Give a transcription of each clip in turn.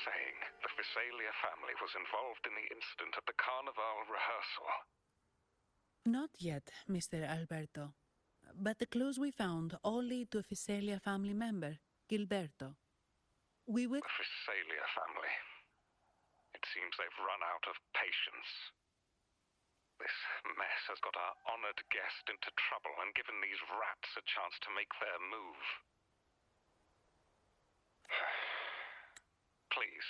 saying the Visalia family was involved in the incident at the Carnival rehearsal? Not yet, Mr. Alberto. But the clues we found all lead to a Visalia family member, Gilberto. We will... The Visalia family. It seems they've run out of patience. This mess has got our honored guest into trouble and given these rats a chance to make their move. Please,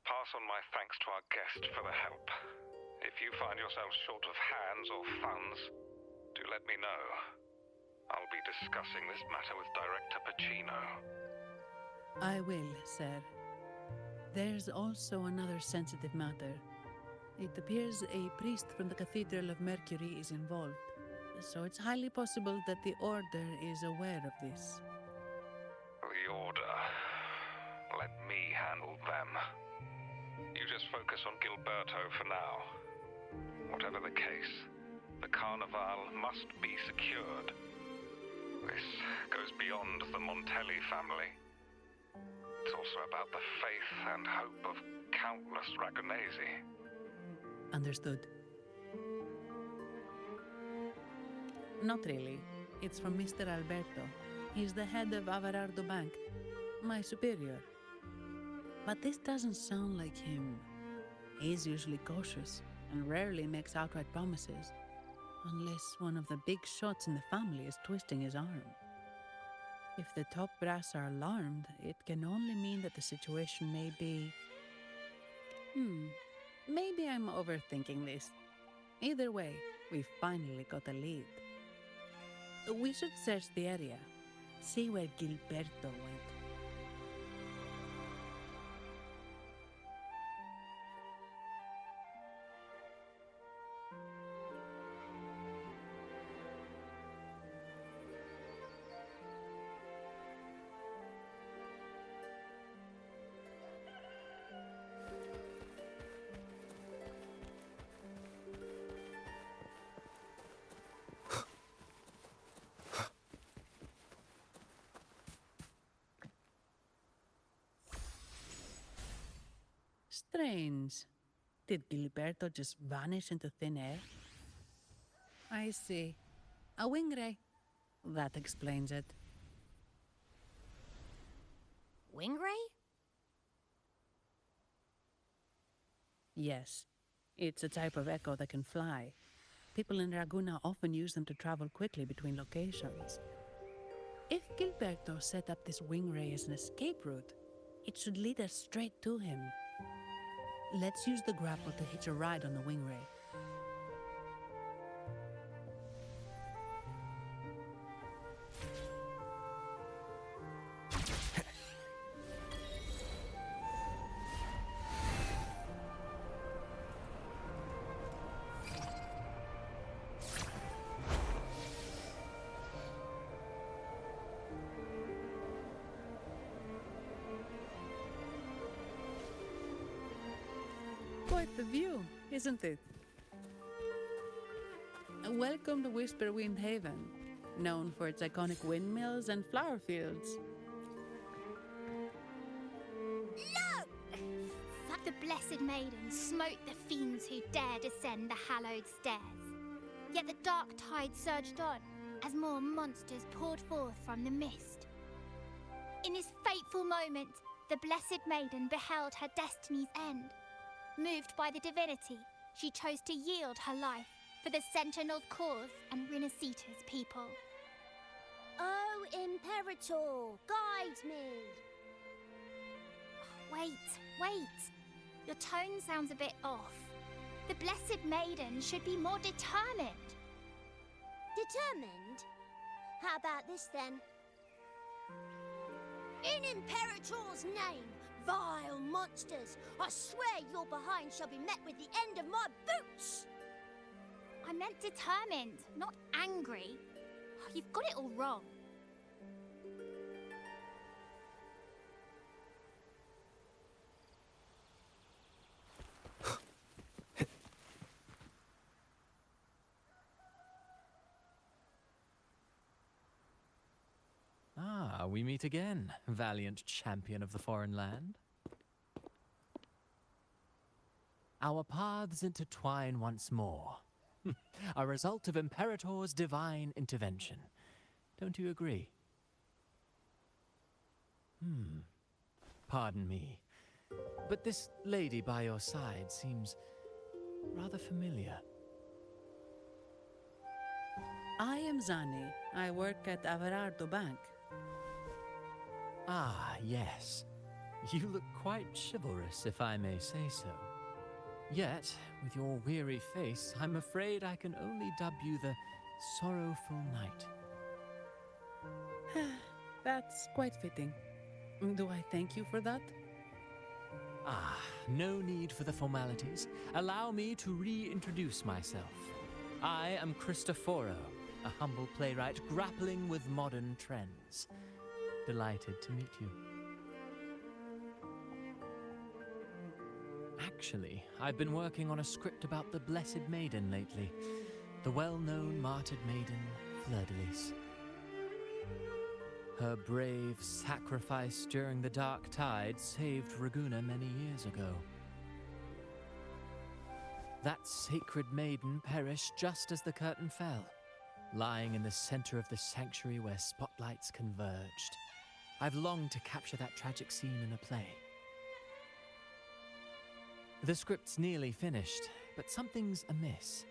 pass on my thanks to our guest for the help. If you find yourself short of hands or funds, do let me know. I'll be discussing this matter with Director Pacino. I will, sir. There's also another sensitive matter. It appears a priest from the Cathedral of Mercury is involved, so it's highly possible that the Order is aware of this. The Order. Let me handle them. You just focus on Gilberto for now. Whatever the case, the Carnival must be secured. This goes beyond the Montelli family. It's also about the faith and hope of countless Ragonesi. Understood. Not really. It's from Mr. Alberto. He's the head of Averardo Bank, my superior. But this doesn't sound like him. He's usually cautious and rarely makes outright promises, unless one of the big shots in the family is twisting his arm. If the top brass are alarmed, it can only mean that the situation may be... Maybe I'm overthinking this. Either way, we've finally got a lead. We should search the area, see where Gilberto went. Strange. Did Gilberto just vanish into thin air? I see. A wing ray. That explains it. Wing ray? Yes. It's a type of echo that can fly. People in Raguna often use them to travel quickly between locations. If Gilberto set up this wing ray as an escape route, it should lead us straight to him. Let's use the grapple to hitch a ride on the wing ray. Quite the view, isn't it? Welcome to Whisperwind Haven, known for its iconic windmills and flower fields. Look! The Blessed Maiden smote the fiends who dare descend the hallowed stairs. Yet the dark tide surged on as more monsters poured forth from the mist. In this fateful moment, the Blessed Maiden beheld her destiny's end. Moved by the divinity, she chose to yield her life for the Sentinel's cause and Rinascita's people. Oh, Imperator, guide me! Wait. Your tone sounds a bit off. The Blessed Maiden should be more determined. Determined? How about this then? In Imperator's name, vile monsters, I swear your behind shall be met with the end of my boots! I meant determined, not angry. You've got it all wrong. Ah, we meet again, valiant champion of the foreign land. our paths intertwine once more. A result of Imperator's divine intervention. Don't you agree? Pardon me, but this lady by your side seems rather familiar. I am Zani. I work at Averardo Bank. Ah, yes. You look quite chivalrous, if I may say so. Yet, with your weary face, I'm afraid I can only dub you the Sorrowful Knight. That's quite fitting. Do I thank you for that? Ah, no need for the formalities. Allow me to reintroduce myself. I am Cristoforo, a humble playwright grappling with modern trends. Delighted to meet you. Actually, I've been working on a script about the Blessed Maiden lately. The well-known martyred maiden, Fleur-de-Lis. Her brave sacrifice during the Dark Tide saved Raguna many years ago. That sacred maiden perished just as the curtain fell, lying in the center of the sanctuary where spotlights converged. I've longed to capture that tragic scene in a play. The script's nearly finished, but something's amiss.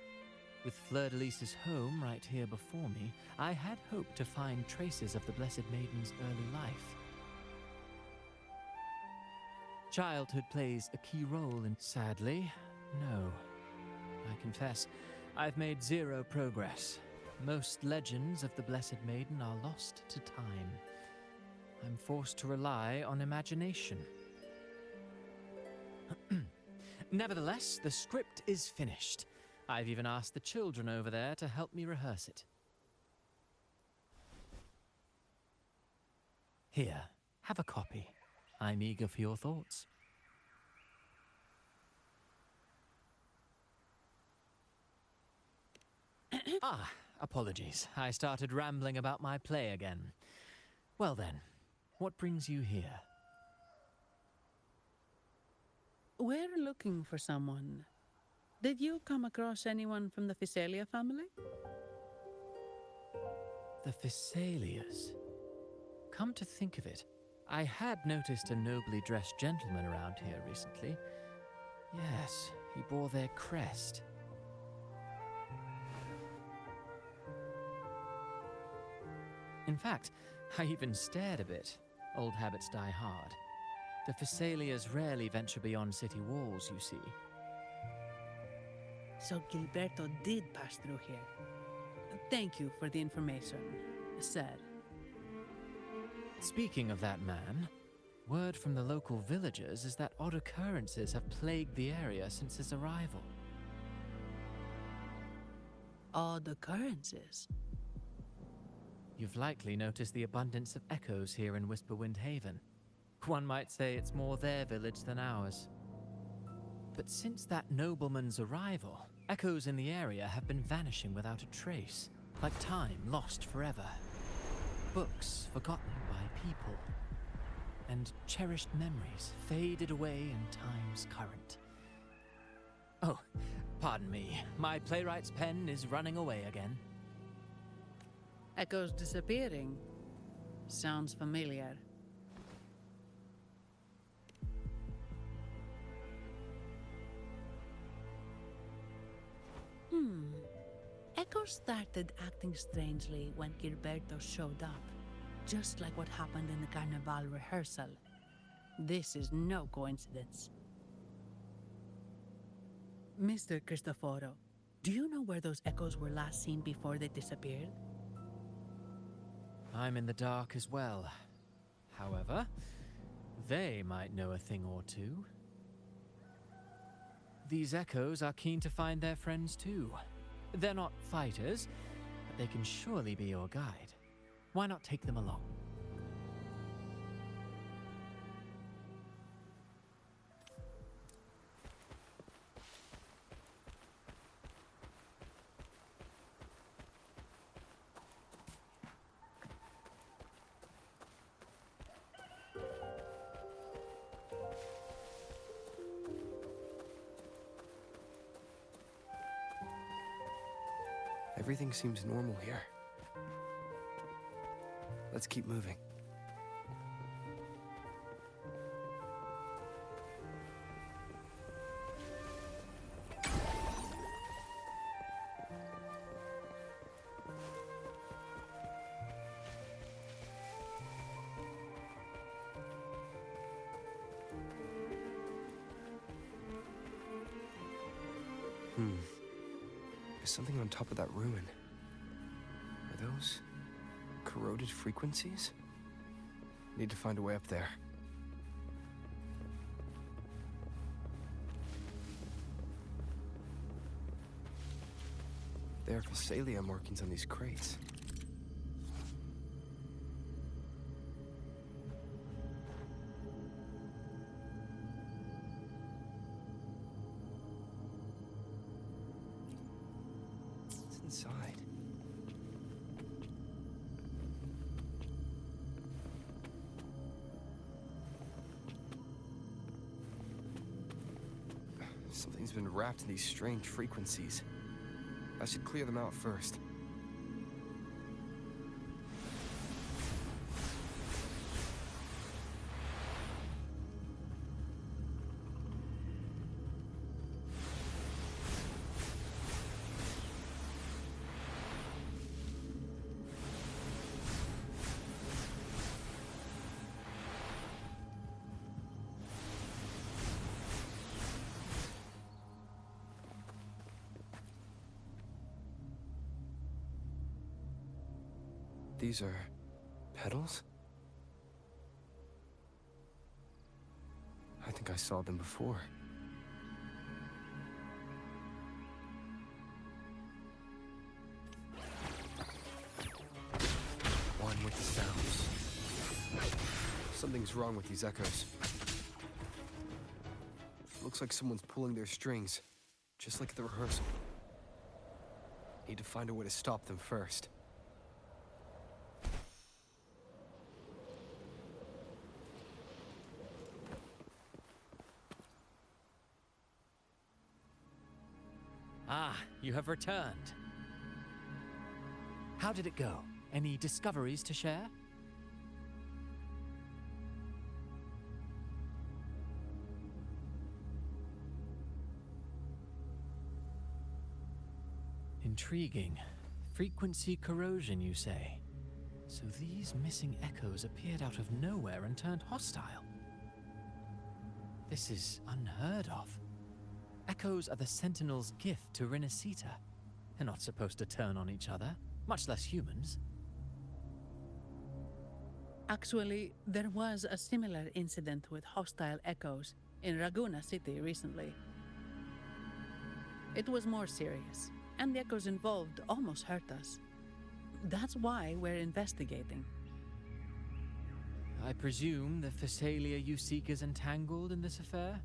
With Fleur-de-Lis's home right here before me, I had hoped to find traces of the Blessed Maiden's early life. Childhood plays a key role in... Sadly, no. I confess, I've made zero progress. Most legends of the Blessed Maiden are lost to time. I'm forced to rely on imagination. Nevertheless, the script is finished. I've even asked the children over there to help me rehearse it. Here, have a copy. I'm eager for your thoughts. Apologies. I started rambling about my play again. Well then, what brings you here? We're looking for someone. Did you come across anyone from the Physalia family? The Physalias. Come to think of it, I had noticed a nobly dressed gentleman around here recently. Yes, he bore their crest. In fact, I even stared a bit. Old habits die hard. The Physalias rarely venture beyond city walls, you see. So Gilberto did pass through here. Thank you for the information, sir. Speaking of that man, word from the local villagers is that odd occurrences have plagued the area since his arrival. Odd occurrences? You've likely noticed the abundance of echoes here in Whisperwind Haven. One might say it's more their village than ours. But since that nobleman's arrival, echoes in the area have been vanishing without a trace, like time lost forever. Books forgotten by people, and cherished memories faded away in time's current. Oh, pardon me, my playwright's pen is running away again. Echoes disappearing. Sounds familiar. Echoes started acting strangely when Gilberto showed up, just like what happened in the Carnival rehearsal. This is no coincidence. Mr. Cristoforo, do you know where those echoes were last seen before they disappeared? I'm in the dark as well. However, they might know a thing or two. These echoes are keen to find their friends too. They're not fighters, but they can surely be your guide. Why not take them along? Everything seems normal here. Let's keep moving. There's something on top of that ruin. Are those corroded frequencies? Need to find a way up there. There are Physalia markings on these crates. What's inside? Something's been wrapped in these strange frequencies. I should clear them out first. These are petals? I think I saw them before. One with the sounds. Something's wrong with these echoes. Looks like someone's pulling their strings, just like the rehearsal. Need to find a way to stop them first. Ah, you have returned. How did it go? Any discoveries to share? Intriguing. Frequency corrosion, you say? So these missing echoes appeared out of nowhere and turned hostile. This is unheard of. Echoes are the Sentinel's gift to Renacita. They're not supposed to turn on each other, much less humans. Actually, there was a similar incident with hostile echoes in Raguna City recently. It was more serious, and the echoes involved almost hurt us. That's why we're investigating. I presume the Physalia you seek is entangled in this affair?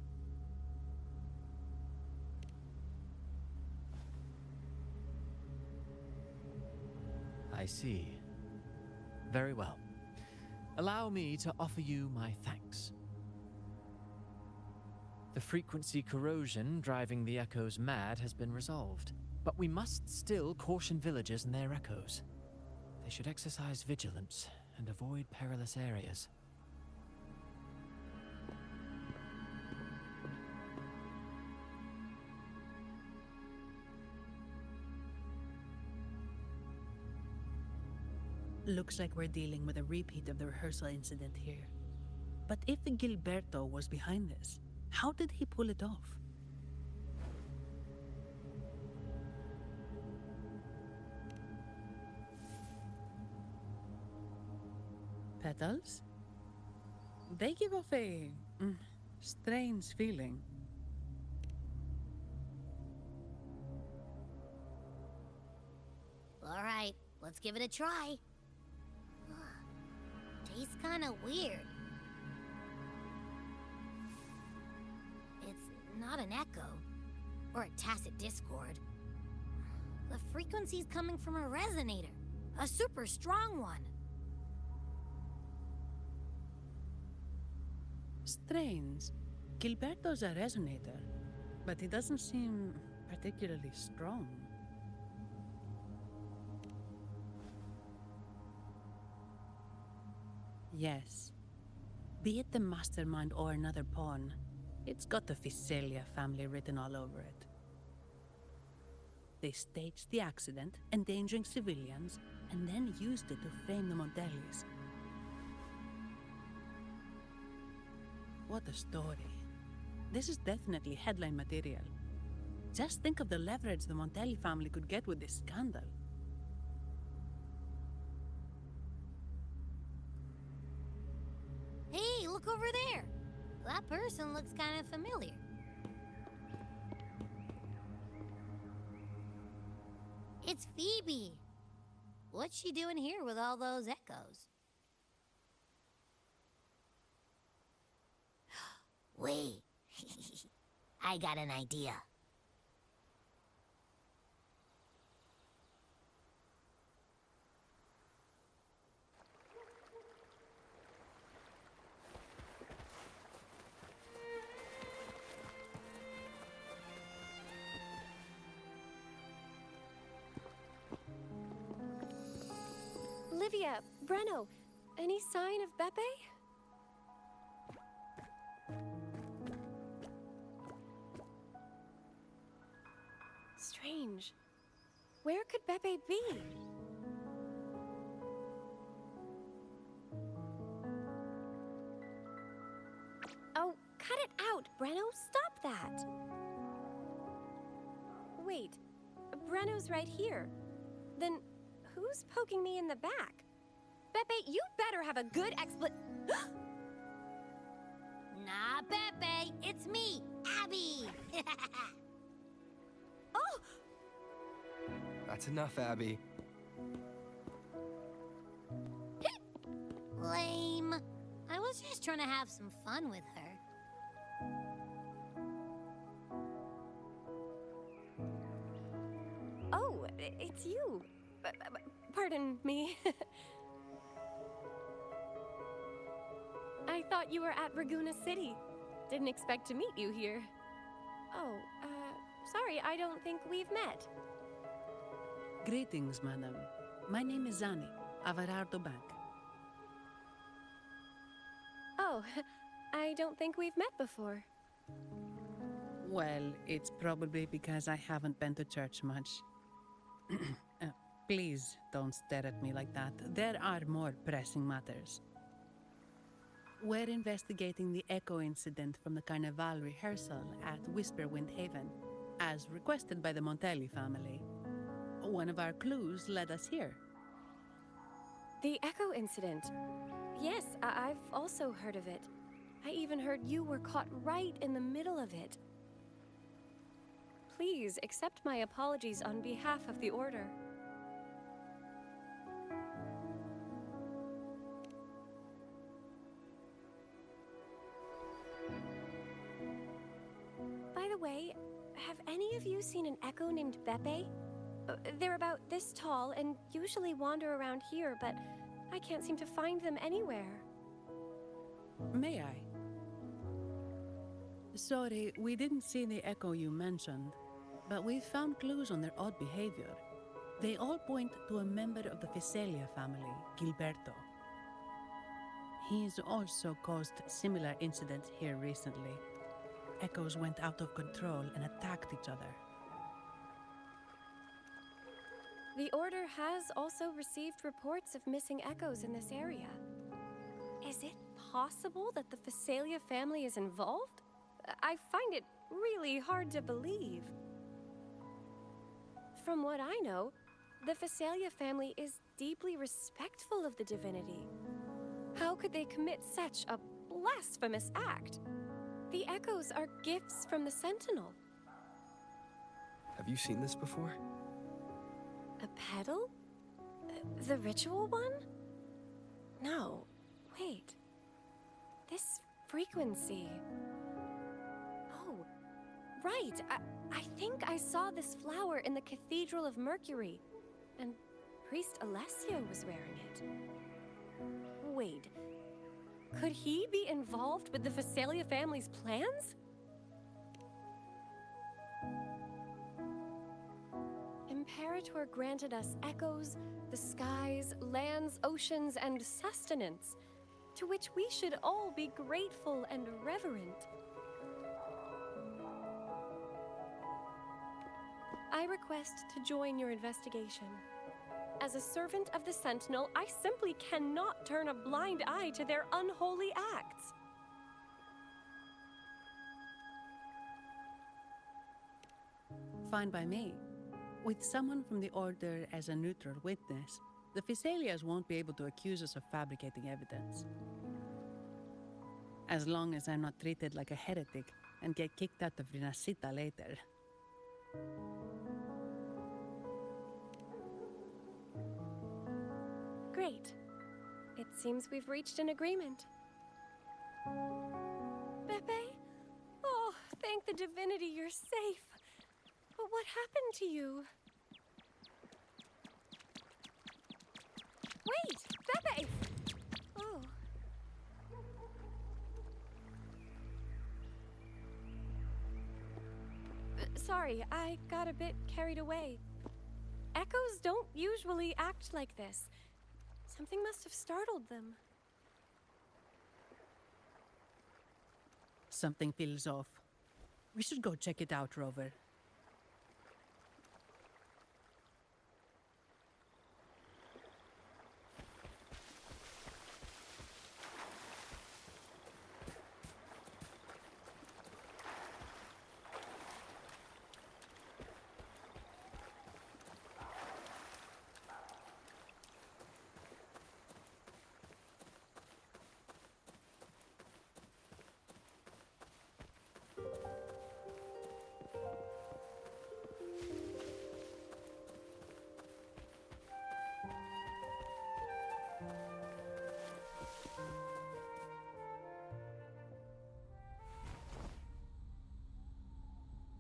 I see. Very well. Allow me to offer you my thanks. The frequency corrosion driving the echoes mad has been resolved, but we must still caution villagers and their echoes. They should exercise vigilance and avoid perilous areas. Looks like we're dealing with a repeat of the rehearsal incident here. But if Gilberto was behind this, how did he pull it off? Petals? They give off a strange feeling. All right, let's give it a try. Tastes kind of weird. It's not an echo, or a tacit discord. The frequency's coming from a resonator, a super strong one. Strange. Gilberto's a resonator, but he doesn't seem particularly strong. Yes. Be it the mastermind or another pawn, it's got the Visalia family written all over it. They staged the accident, endangering civilians, and then used it to frame the Montellis. What a story. This is definitely headline material. Just think of the leverage the Montelli family could get with this scandal. Hey, look over there. That person looks kind of familiar. It's Phoebe. What's she doing here with all those echoes? Wait. I got an idea. Livia, Breno, any sign of Beppe? Strange. Where could Beppe be? Oh, cut it out, Breno. Stop that. Wait, Breno's right here. Then who's poking me in the back? Beppe, you better have a good Nah, Beppe, it's me, Abby. Oh! That's enough, Abby. Lame. I was just trying to have some fun with her. Oh, it's you. Pardon me. I thought you were at Raguna City. Didn't expect to meet you here. Oh, sorry, I don't think we've met. Greetings, madam. My name is Zani, Averardo Bank. Oh, I don't think we've met before. Well, it's probably because I haven't been to church much. Please don't stare at me like that. There are more pressing matters. We're investigating the echo incident from the Carnival rehearsal at Whisperwind Haven, as requested by the Montelli family. One of our clues led us here. The Echo incident. Yes, I've also heard of it. I even heard you were caught right in the middle of it. Please accept my apologies on behalf of the Order. By the way, have any of you seen an echo named Beppe? They're about this tall and usually wander around here, but I can't seem to find them anywhere. May I? Sorry, we didn't see the echo you mentioned, but we found clues on their odd behavior. They all point to a member of the Visalia family, Gilberto. He's also caused similar incidents here recently. Echoes went out of control and attacked each other. The Order has also received reports of missing echoes in this area. Is it possible that the Visalia family is involved? I find it really hard to believe. From what I know, the Visalia family is deeply respectful of the divinity. How could they commit such a blasphemous act? The echoes are gifts from the Sentinel. Have you seen this before? A pedal? The ritual one? No, wait. This frequency. Oh, right. I think I saw this flower in the Cathedral of Mercury, and Priest Alessio was wearing it. Wait, could he be involved with the Visalia family's plans? Imperator granted us echoes, the skies, lands, oceans, and sustenance to which we should all be grateful and reverent. I request to join your investigation. As a servant of the Sentinel, I simply cannot turn a blind eye to their unholy acts. Fine by me. With someone from the Order as a neutral witness, the Physaelias won't be able to accuse us of fabricating evidence. As long as I'm not treated like a heretic and get kicked out of Rinascita later. Great. It seems we've reached an agreement. Pepe? Oh, thank the divinity you're safe. But what happened to you? Wait! Pepe! Oh. Sorry, I got a bit carried away. Echoes don't usually act like this. Something must have startled them. Something feels off. We should go check it out, Rover.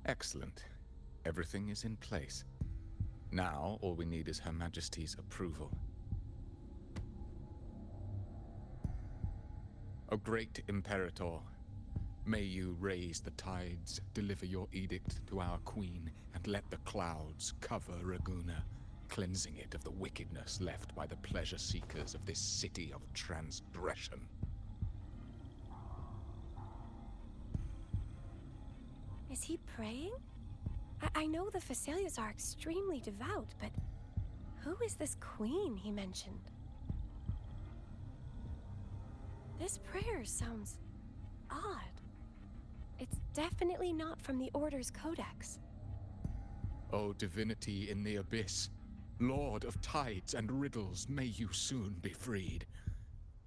Excellent. Everything is in place. Now, all we need is Her Majesty's approval. O great Imperator, may you raise the tides, deliver your edict to our queen, and let the clouds cover Raguna, cleansing it of the wickedness left by the pleasure seekers of this city of transgression. Is he praying? I know the Physalias are extremely devout, but who is this queen he mentioned? This prayer sounds odd. It's definitely not from the Order's codex. O divinity in the abyss, Lord of tides and riddles, may you soon be freed.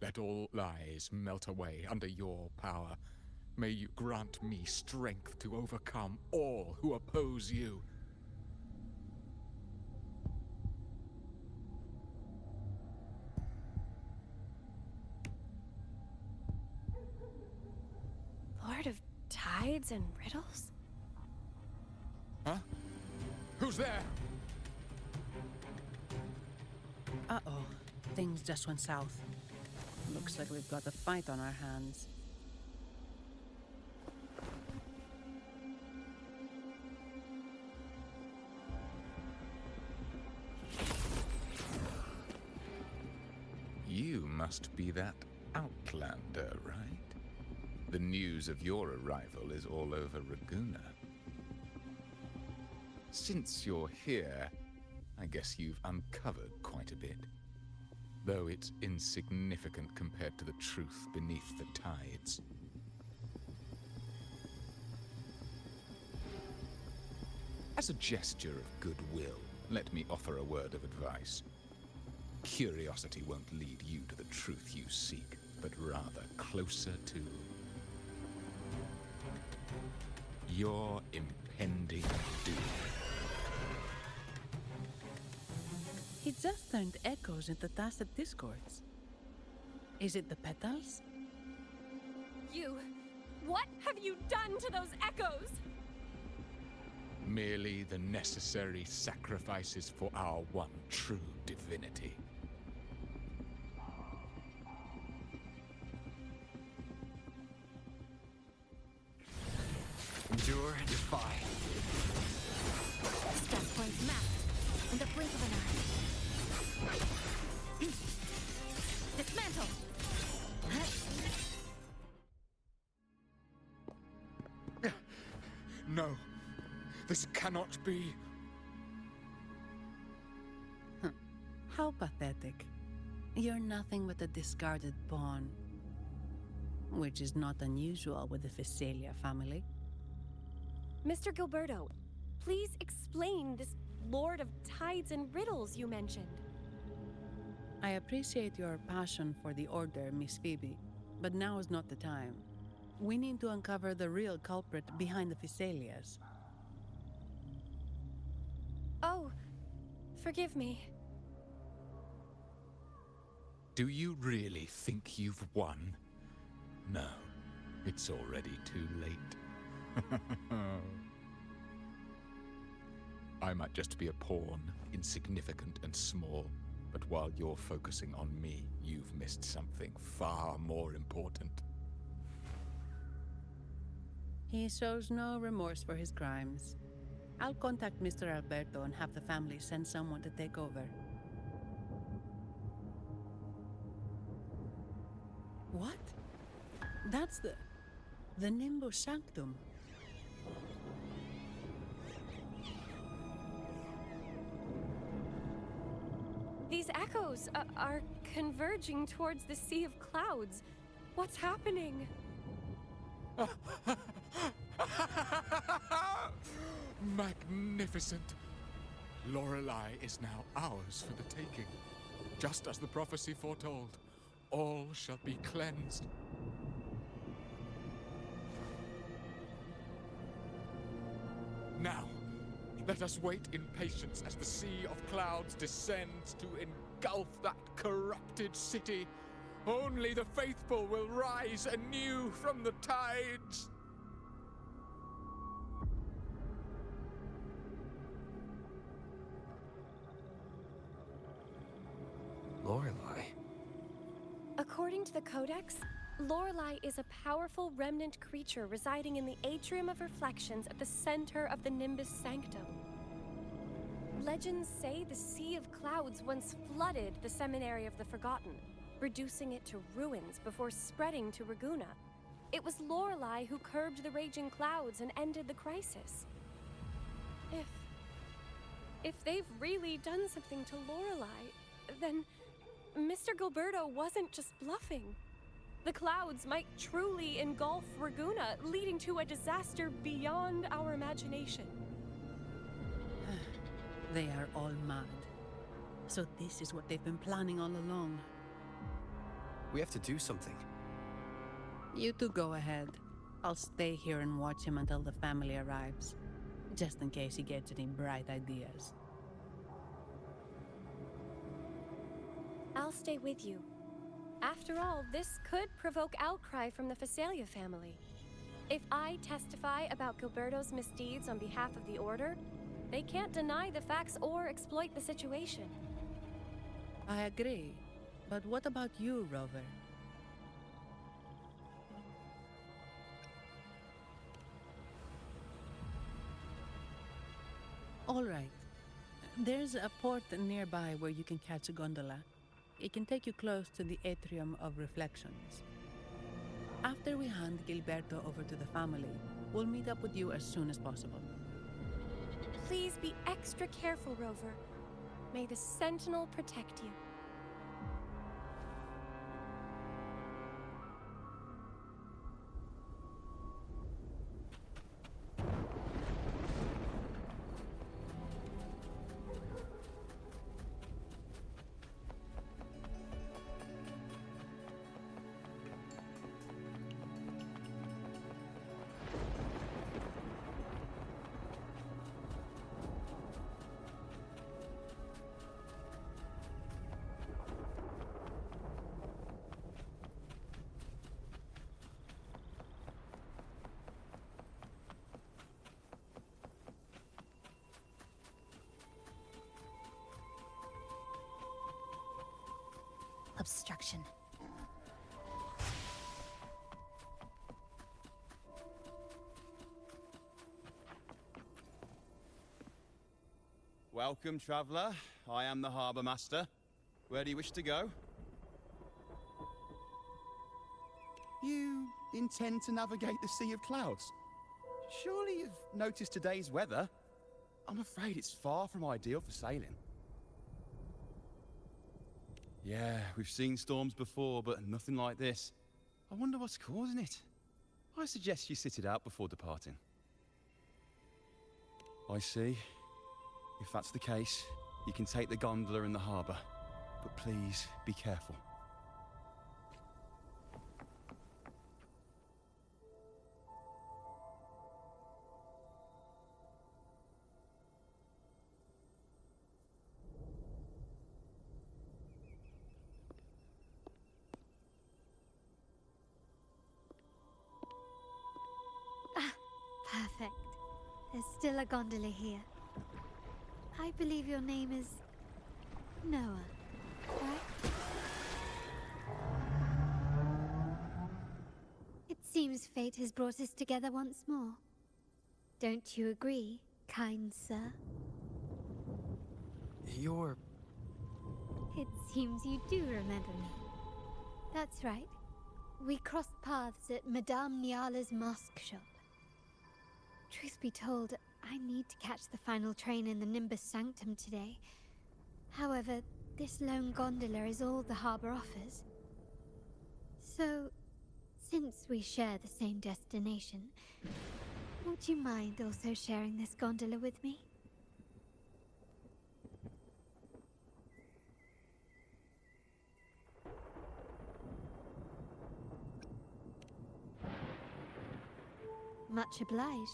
Let all lies melt away under your power. May you grant me strength to overcome all who oppose you. Lord of tides and riddles? Huh? Who's there? Uh-oh. Things just went south. Looks like we've got a fight on our hands. You must be that outlander, right? The news of your arrival is all over Raguna. Since you're here, I guess you've uncovered quite a bit. Though it's insignificant compared to the truth beneath the tides. As a gesture of goodwill, let me offer a word of advice. Curiosity won't lead you to the truth you seek, but rather closer to your impending doom. He just turned echoes into tacit discords. Is it the petals? What have you done to those echoes? Merely the necessary sacrifices for our one true divinity. Endure and defy. Step points mapped in the blink of an eye. Dismantle! No. This cannot be. How pathetic. You're nothing but a discarded pawn. Which is not unusual with the Phasalia family. Mr. Gilberto, please explain this Lord of Tides and Riddles you mentioned. I appreciate your passion for the Order, Miss Phoebe, but now is not the time. We need to uncover the real culprit behind the Phasalias. Oh, forgive me. Do you really think you've won? No, it's already too late. I might just be a pawn, insignificant and small, but while you're focusing on me, you've missed something far more important. He shows no remorse for his crimes. I'll contact Mr. Alberto and have the family send someone to take over. What? That's the Nimbus Sanctum. These echoes are converging towards the Sea of Clouds. What's happening? Magnificent! Lorelei is now ours for the taking. Just as the prophecy foretold, all shall be cleansed. Now, let us wait in patience as the Sea of Clouds descends to engulf that corrupted city. Only the faithful will rise anew from the tides. Lorelei. According to the Codex, Lorelei is a powerful remnant creature residing in the Atrium of Reflections at the center of the Nimbus Sanctum. Legends say the Sea of Clouds once flooded the Seminary of the Forgotten, reducing it to ruins before spreading to Raguna. It was Lorelei who curbed the raging clouds and ended the crisis. If they've really done something to Lorelei, then Mr. Gilberto wasn't just bluffing. The clouds might truly engulf Raguna, leading to a disaster beyond our imagination. They are all mad. So this is what they've been planning all along. We have to do something. You two go ahead. I'll stay here and watch him until the family arrives, just in case he gets any bright ideas. I'll stay with you. After all, this could provoke outcry from the Phasalia family. If I testify about Gilberto's misdeeds on behalf of the Order, they can't deny the facts or exploit the situation. I agree. But what about you, Rover? All right. There's a port nearby where you can catch a gondola. It can take you close to the Atrium of Reflections. After we hand Gilberto over to the family, we'll meet up with you as soon as possible. Please be extra careful, Rover. May the Sentinel protect you. Obstruction. Welcome, traveler. I am the Harbour Master. Where do you wish to go? You intend to navigate the Sea of Clouds? Surely you've noticed today's weather? I'm afraid it's far from ideal for sailing. Yeah, we've seen storms before, but nothing like this. I wonder what's causing it. I suggest you sit it out before departing. I see. If that's the case, you can take the gondola in the harbour. But please, be careful. Perfect. There's still a gondola here. I believe your name is Noah, right? It seems fate has brought us together once more. Don't you agree, kind sir? You're... It seems you do remember me. That's right. We crossed paths at Madame Niala's mosque shop. Truth be told, I need to catch the final train in the Nimbus Sanctum today. However, this lone gondola is all the harbour offers. So, since we share the same destination, would you mind also sharing this gondola with me? Much obliged.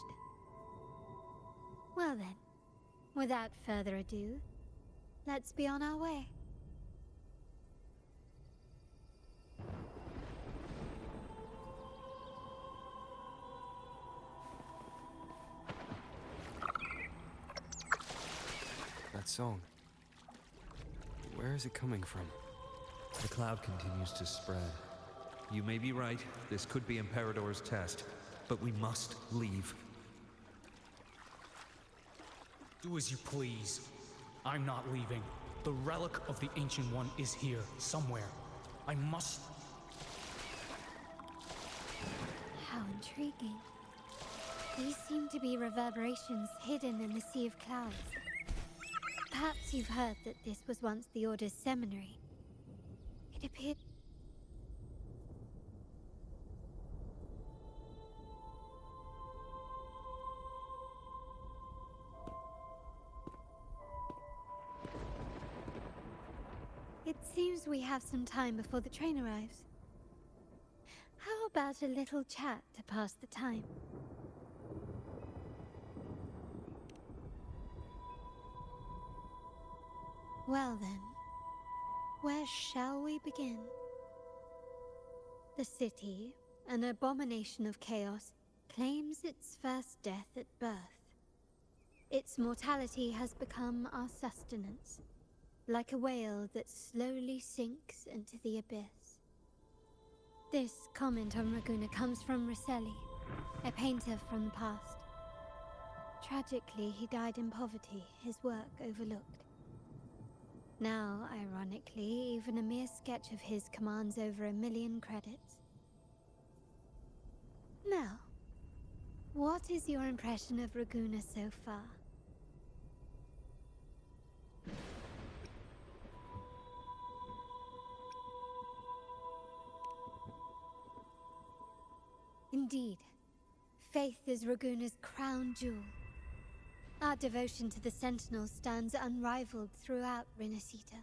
Well then, without further ado, let's be on our way. that song. Where is it coming from? The cloud continues to spread. You may be right, this could be Imperador's test, but we must leave. Do as you please. I'm not leaving. The relic of the Ancient One is here, somewhere. I must... How intriguing. These seem to be reverberations hidden in the Sea of Clouds. Perhaps you've heard that this was once the Order's seminary. It appeared... It seems we have some time before the train arrives. How about a little chat to pass the time? Well then, where shall we begin? The city, an abomination of chaos, claims its first death at birth. Its mortality has become our sustenance, like a whale that slowly sinks into the abyss. This comment on Raguna comes from Rosselli, a painter from the past. Tragically, he died in poverty, his work overlooked. Now, ironically, even a mere sketch of his commands over 1 million credits. Now, what is your impression of Raguna so far? Indeed, faith is Raguna's crown jewel. Our devotion to the Sentinel stands unrivaled throughout Renacita.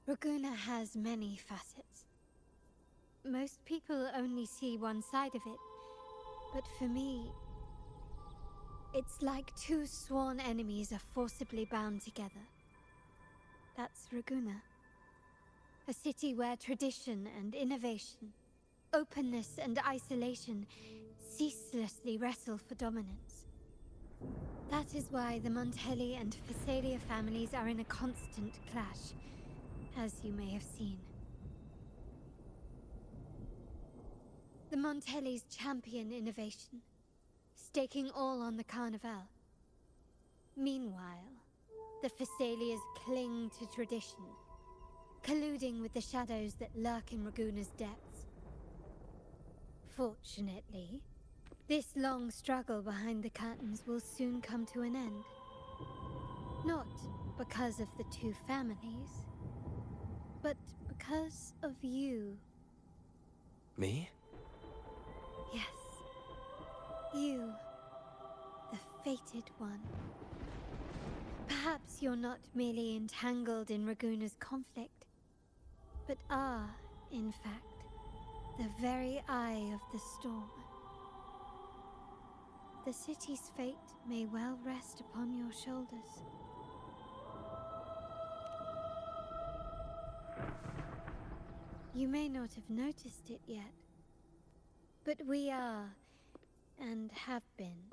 Raguna has many facets. Most people only see one side of it, but for me, it's like two sworn enemies are forcibly bound together. That's Raguna. A city where tradition and innovation, openness and isolation ceaselessly wrestle for dominance. That is why the Montelli and Phasalia families are in a constant clash, as you may have seen. The Montellis champion innovation, staking all on the Carnival. Meanwhile, the Phasalias cling to tradition, colluding with the shadows that lurk in Raguna's depths. Fortunately, this long struggle behind the curtains will soon come to an end. Not because of the two families, but because of you. Me? Yes. You, the fated one. Perhaps you're not merely entangled in Raguna's conflict, but are, in fact, the very eye of the storm. The city's fate may well rest upon your shoulders. You may not have noticed it yet, but we are, and have been,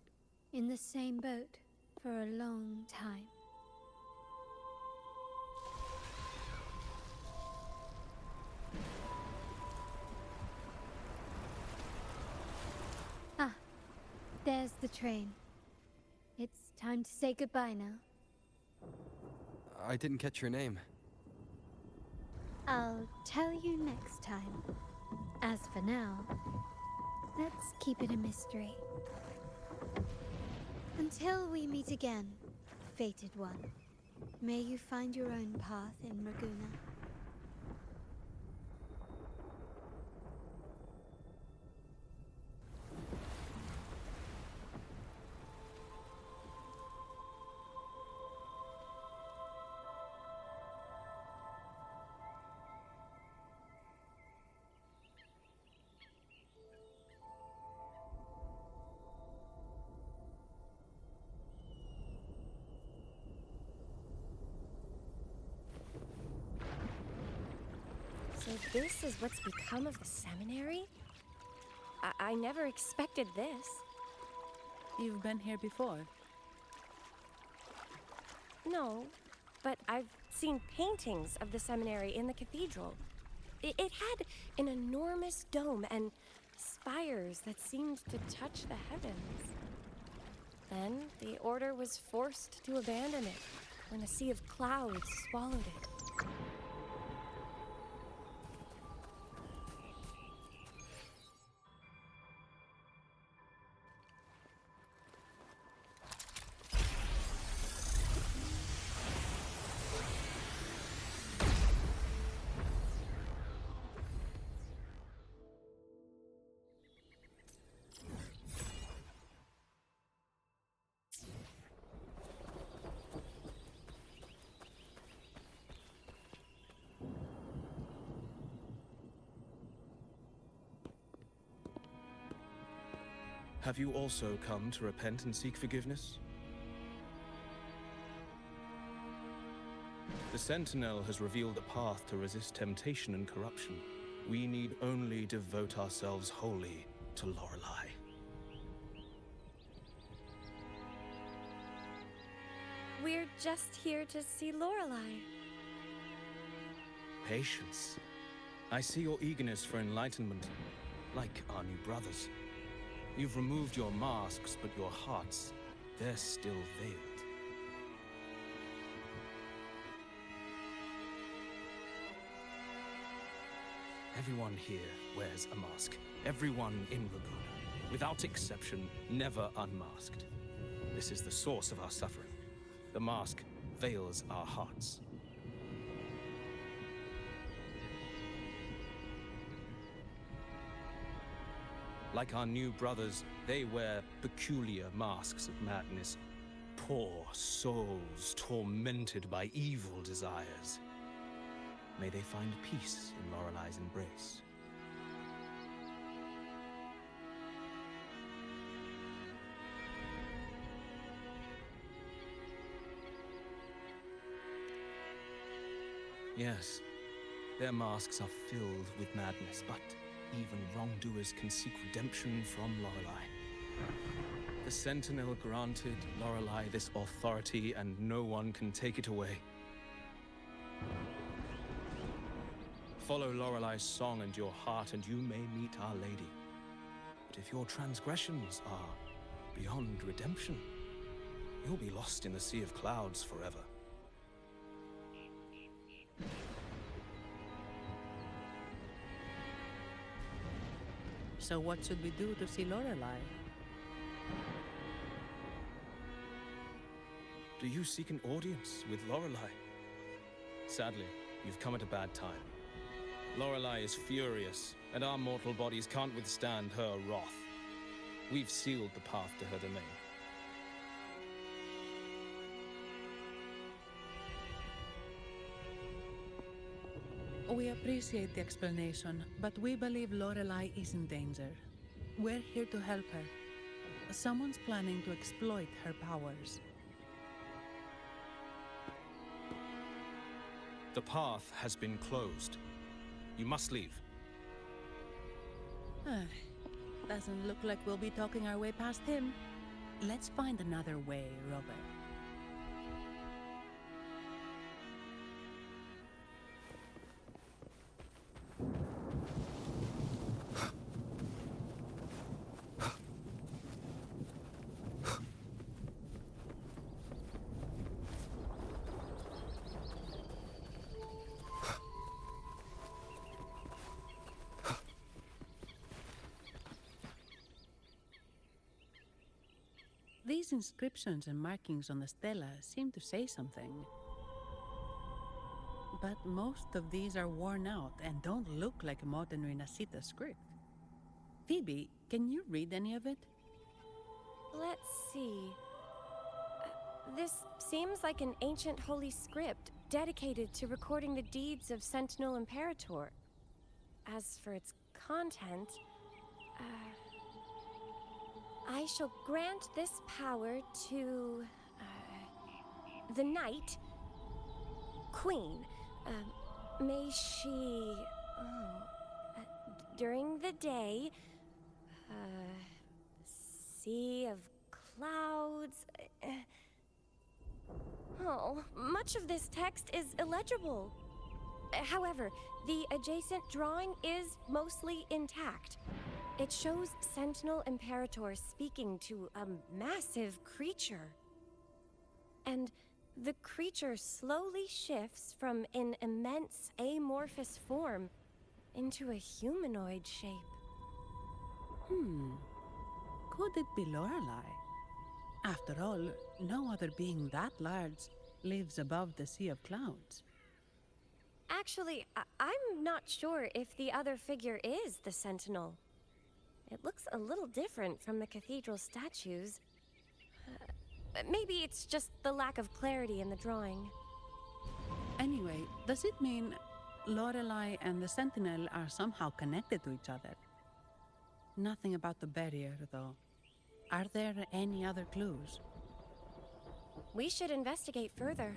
in the same boat for a long time. Ah, there's the train. It's time to say goodbye now. I didn't catch your name. I'll tell you next time. As for now, let's keep it a mystery. Until we meet again, fated one, may you find your own path in Raguna. So this is what's become of the seminary? I never expected this. You've been here before. No, but I've seen paintings of the seminary in the cathedral. It had an enormous dome and spires that seemed to touch the heavens. Then the order was forced to abandon it when a sea of clouds swallowed it. Have you also come to repent and seek forgiveness? The Sentinel has revealed a path to resist temptation and corruption. We need only devote ourselves wholly to Lorelei. We're just here to see Lorelei. Patience. I see your eagerness for enlightenment, like our new brothers. You've removed your masks, but your hearts, they're still veiled. Everyone here wears a mask. Everyone in Raguna, without exception, never unmasked. This is the source of our suffering. The mask veils our hearts. Like our new brothers, they wear peculiar masks of madness. Poor souls tormented by evil desires. May they find peace in Lorelei's embrace. Yes, their masks are filled with madness, but even wrongdoers can seek redemption from Lorelei. The Sentinel granted Lorelei this authority, and no one can take it away. Follow Lorelei's song and your heart, and you may meet Our Lady. But if your transgressions are beyond redemption, you'll be lost in the sea of clouds forever. So what should we do to see Lorelei? Do you seek an audience with Lorelei? Sadly, you've come at a bad time. Lorelei is furious, and our mortal bodies can't withstand her wrath. We've sealed the path to her domain. We appreciate the explanation, but we believe Lorelei is in danger. We're here to help her. Someone's planning to exploit her powers. The path has been closed. You must leave. Doesn't look like we'll be talking our way past him. Let's find another way, Robert. These inscriptions and markings on the stela seem to say something. But most of these are worn out and don't look like a modern Renacita script. Phoebe, can you read any of it? Let's see. This seems like an ancient holy script dedicated to recording the deeds of Sentinel Imperator. As for its content, I shall grant this power to the Knight, Queen. May she, during the day, sea of clouds. Much of this text is illegible. However, the adjacent drawing is mostly intact. It shows Sentinel Imperator speaking to a massive creature. And the creature slowly shifts from an immense amorphous form into a humanoid shape. Could it be Lorelei? After all, no other being that large lives above the sea of clouds. Actually, I'm not sure if the other figure is the Sentinel. It looks a little different from the cathedral statues. Maybe it's just the lack of clarity in the drawing. Anyway, does it mean Lorelei and the Sentinel are somehow connected to each other? Nothing about the barrier, though. Are there any other clues? We should investigate further.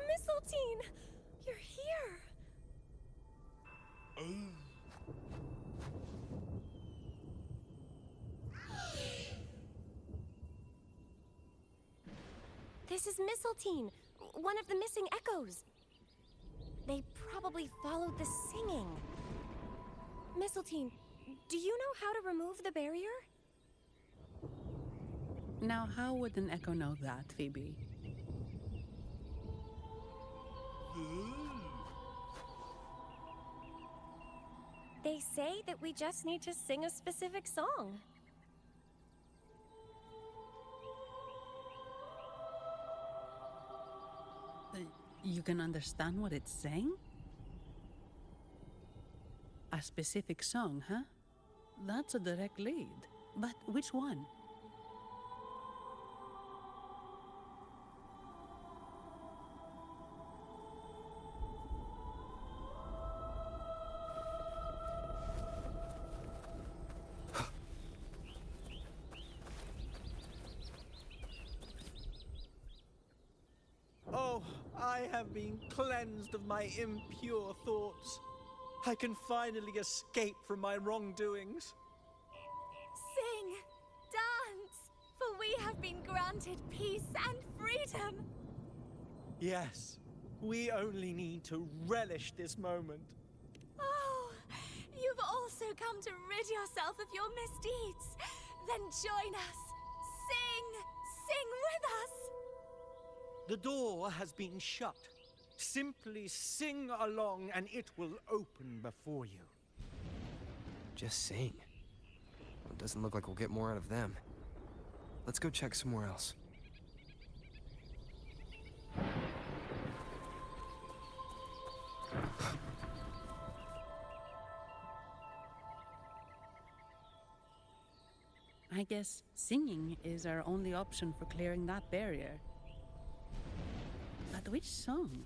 Mistletoe! You're here! This is Mistletoe, one of the missing echoes. They probably followed the singing. Mistletoe, do you know how to remove the barrier? Now, how would an echo know that, Phoebe? They say that we just need to sing a specific song. You can understand what it's saying? A specific song, huh? That's a direct lead. But which one? I have been cleansed of my impure thoughts. I can finally escape from my wrongdoings. Sing, dance, for we have been granted peace and freedom. Yes, we only need to relish this moment. Oh, you've also come to rid yourself of your misdeeds. Then join us. Sing with us. The door has been shut. Simply sing along and it will open before you. Just sing. Well, it doesn't look like we'll get more out of them. Let's go check somewhere else. I guess singing is our only option for clearing that barrier. But which song?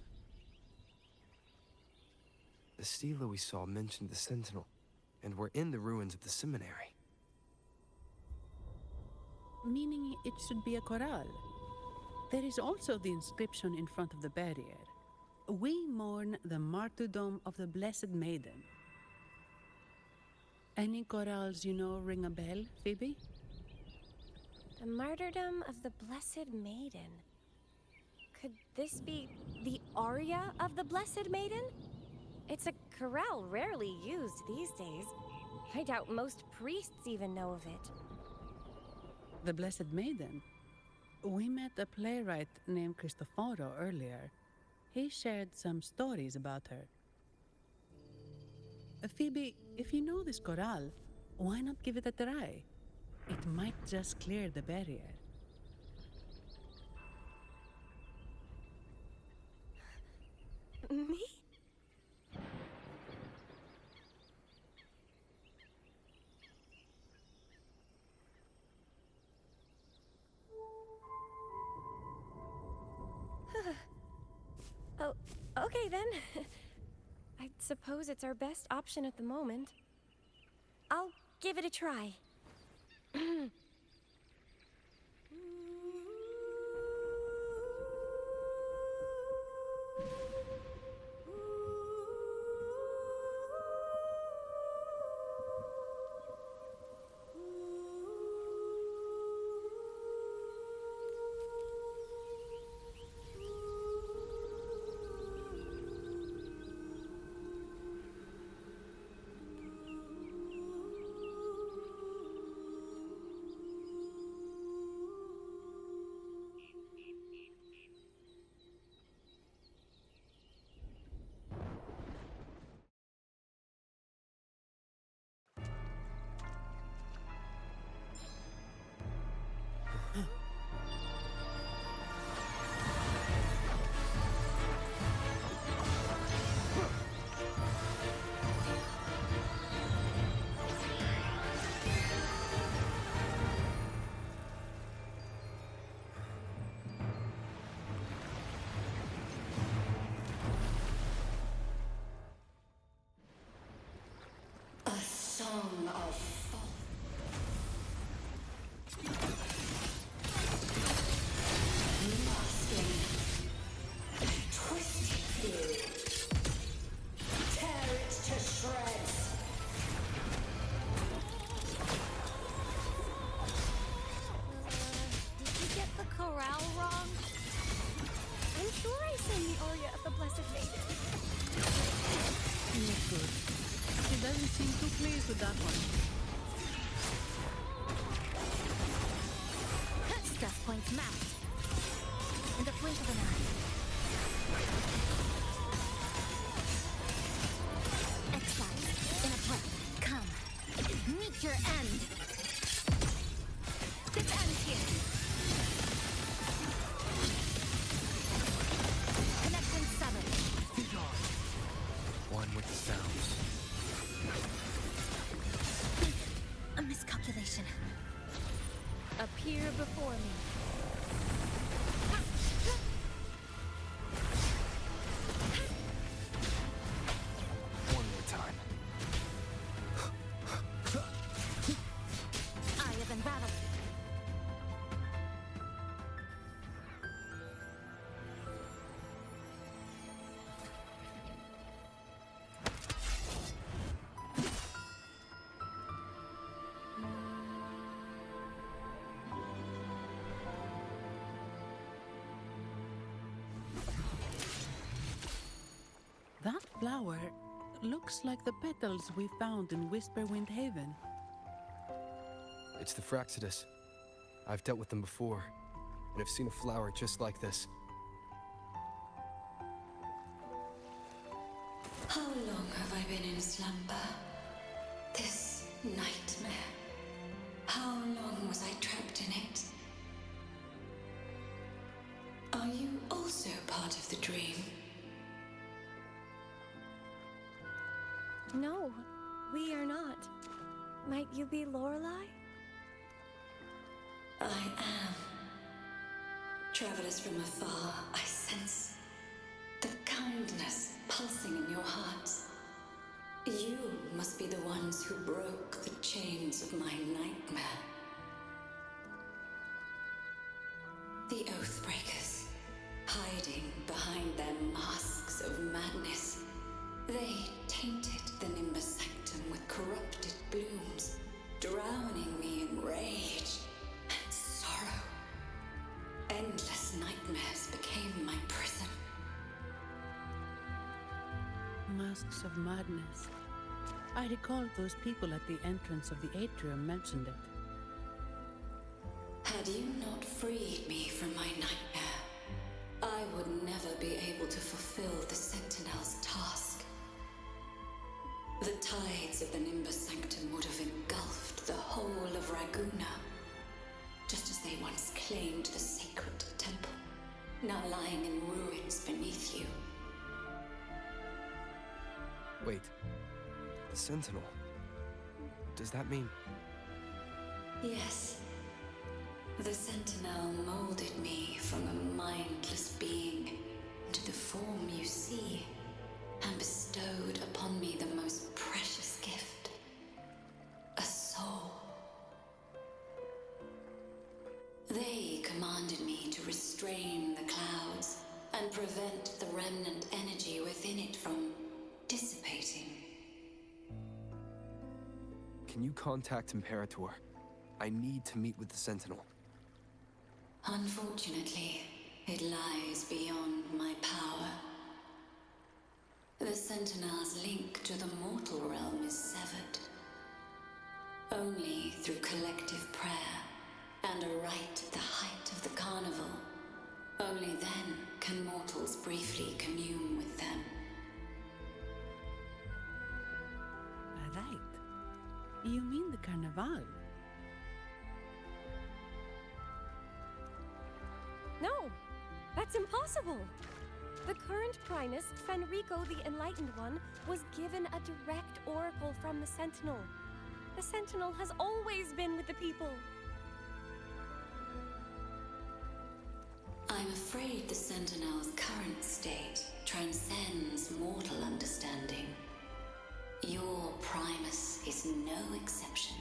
The stela we saw mentioned the Sentinel, and we're in the ruins of the seminary. Meaning it should be a chorale. There is also the inscription in front of the barrier. We mourn the martyrdom of the Blessed Maiden. Any chorales you know ring a bell, Phoebe? The martyrdom of the Blessed Maiden. Could this be the aria of the Blessed Maiden? It's a chorale rarely used these days. I doubt most priests even know of it. The Blessed Maiden? We met a playwright named Cristoforo earlier. He shared some stories about her. Phoebe, if you know this chorale, why not give it a try? It might just clear the barrier. Me? Oh, okay then. I suppose it's our best option at the moment. I'll give it a try. Song of Fall. Masking. Twisted field. Tear it to shreds. Did you get the chorale wrong? I'm sure I sang the aria of the Blessed Maiden. Not good. She doesn't seem too pleased with that one. Stress points mapped. In the blink of an eye. Exile. In a breath. Come. Meet your end. This ends here. Connection severed. One with the sounds. A miscalculation. Appear before me. flower looks like the petals we found in Whisperwind Haven. It's the Fraxidus. I've dealt with them before, and have seen a flower just like this. How long have I been in slumber? This nightmare. How long was I trapped in it? Are you also part of the dream? No, we are not. Might you be Lorelei? I am. Travelers from afar, I sense the kindness pulsing in your hearts. You must be the ones who broke the chains of my nightmare. The Oathbreakers, hiding behind their masks of madness. They tainted the Nimbus Sanctum with corrupted blooms, drowning me in rage and sorrow. Endless nightmares became my prison. Masks of madness. I recall those people at the entrance of the atrium mentioned it. Had you not freed me from my nightmare, I would never be able to fulfill the Sentinel's task. The tides of the Nimbus Sanctum would have engulfed the whole of Raguna, just as they once claimed the sacred temple, now lying in ruins beneath you. Wait. The Sentinel. Does that mean... Yes. The Sentinel molded me from a mindless being into the form you see, and bestowed upon me the most precious gift, a soul. They commanded me to restrain the clouds and prevent the remnant energy within it from dissipating. Can you contact Imperator? I need to meet with the Sentinel. Unfortunately, it lies beyond my power. The Sentinel's link to the mortal realm is severed. Only through collective prayer and a rite at the height of the carnival, only then can mortals briefly commune with them. Right. You mean the Carnival? No, that's impossible. The current Primus, Fenrico the Enlightened One, was given a direct oracle from the Sentinel. The Sentinel has always been with the people. I'm afraid the Sentinel's current state transcends mortal understanding. Your Primus is no exception.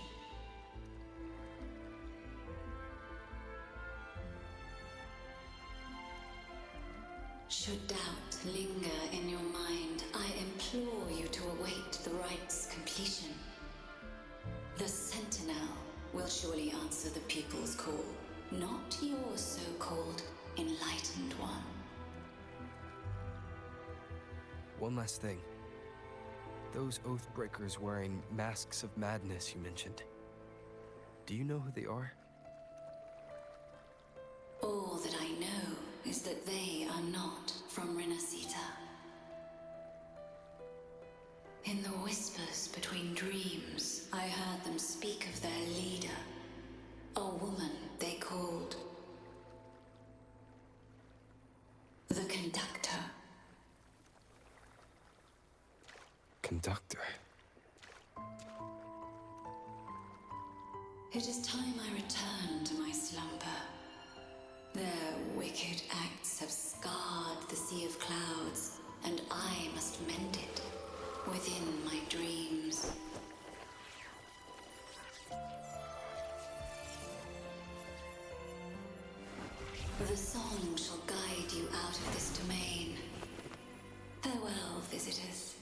Should doubt linger in your mind, I implore you to await the rite's completion. The Sentinel will surely answer the people's call, not your so-called Enlightened One. One last thing. Those Oathbreakers wearing masks of madness you mentioned. Do you know who they are? All that I know is that they are not from Renacita. In the whispers between dreams, I heard them speak of their leader, a woman they called the Conductor. Conductor? It is time I return to my slumber. Their wicked acts have scarred the Sea of Clouds, and I must mend it within my dreams. The song shall guide you out of this domain. Farewell, visitors.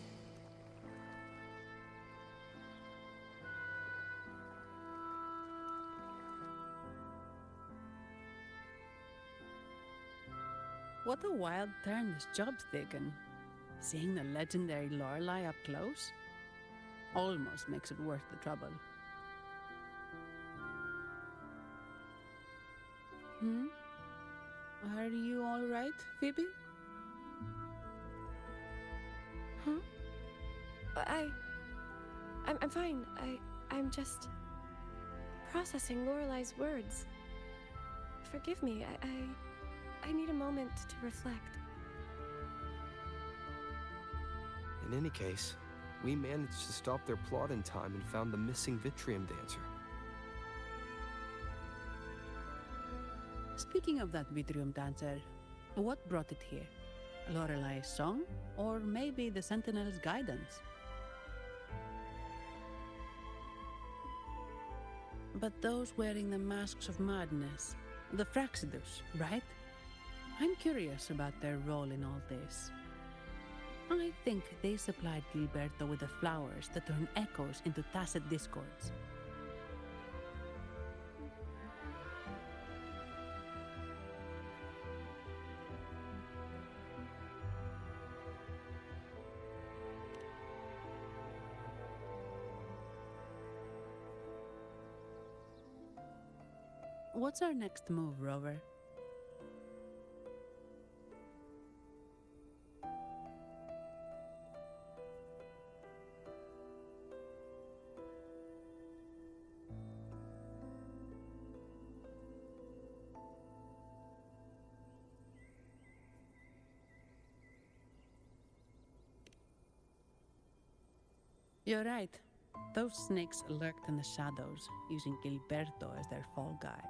What a wild turn this job's taken. Seeing the legendary Lorelei up close almost makes it worth the trouble. Are you all right, Phoebe? Huh? I'm fine. I'm just processing Lorelei's words. Forgive me. I need a moment to reflect. In any case, we managed to stop their plot in time and found the missing Vitrium dancer. Speaking of that Vitrium dancer, what brought it here? Lorelei's song? Or maybe the Sentinel's guidance? But those wearing the masks of madness, the Fraxidus, right? I'm curious about their role in all this. I think they supplied Gilberto with the flowers that turn echoes into tacit discords. What's our next move, Rover? You're right. Those snakes lurked in the shadows, using Gilberto as their fall guy.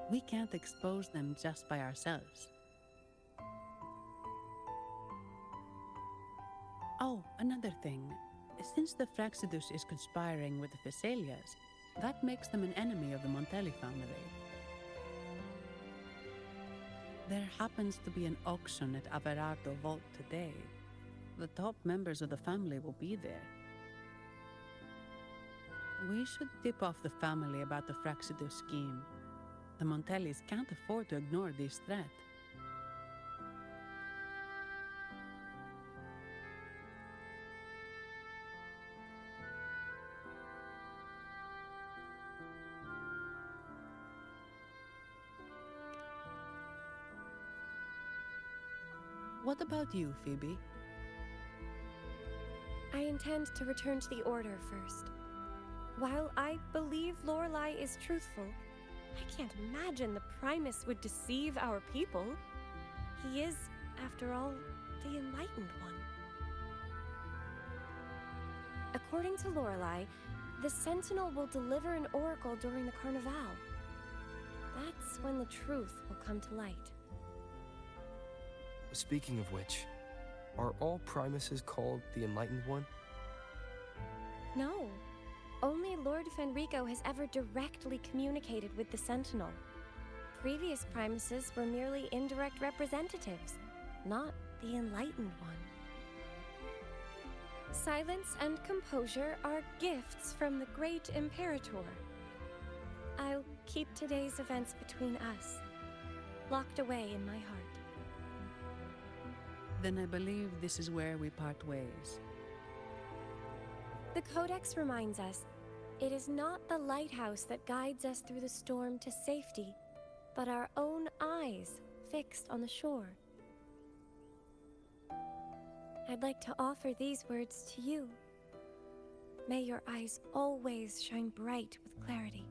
We can't expose them just by ourselves. Oh, another thing. Since the Fraxidus is conspiring with the Phassalias, that makes them an enemy of the Montelli family. There happens to be an auction at Averardo Vault today. The top members of the family will be there. We should tip off the family about the Fraxidus scheme. The Montellis can't afford to ignore this threat. What about you, Phoebe? I intend to return to the Order first. While I believe Lorelei is truthful, I can't imagine the Primus would deceive our people. He is, after all, the Enlightened One. According to Lorelei, the Sentinel will deliver an oracle during the Carnival. That's when the truth will come to light. Speaking of which, are all Primuses called the Enlightened One? No. Only Lord Fenrico has ever directly communicated with the Sentinel. Previous Primuses were merely indirect representatives, not the Enlightened One. Silence and composure are gifts from the great Imperator. I'll keep today's events between us, locked away in my heart. Then I believe this is where we part ways. The Codex reminds us, it is not the lighthouse that guides us through the storm to safety, but our own eyes fixed on the shore. I'd like to offer these words to you. May your eyes always shine bright with clarity.